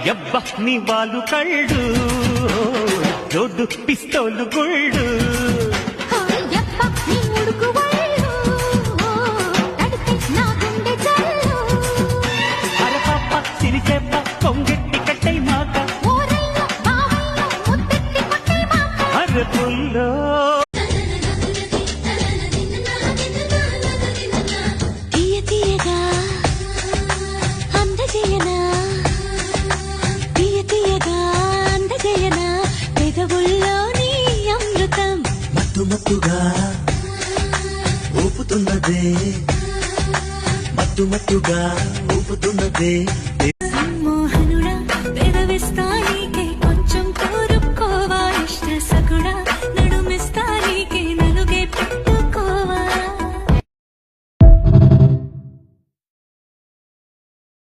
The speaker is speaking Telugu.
ఎబ్బ నీ వాళ్ళు కళ్ళు రోడ్డు పిస్తోలు గుళ్ళు అరపప్ప సిరిచెప్ప కొంగెట్టి కట్టై మాట అరపుల్లో మత్తుగా ఊపుతున్నదే మత్తుగా ఊపుతున్నదే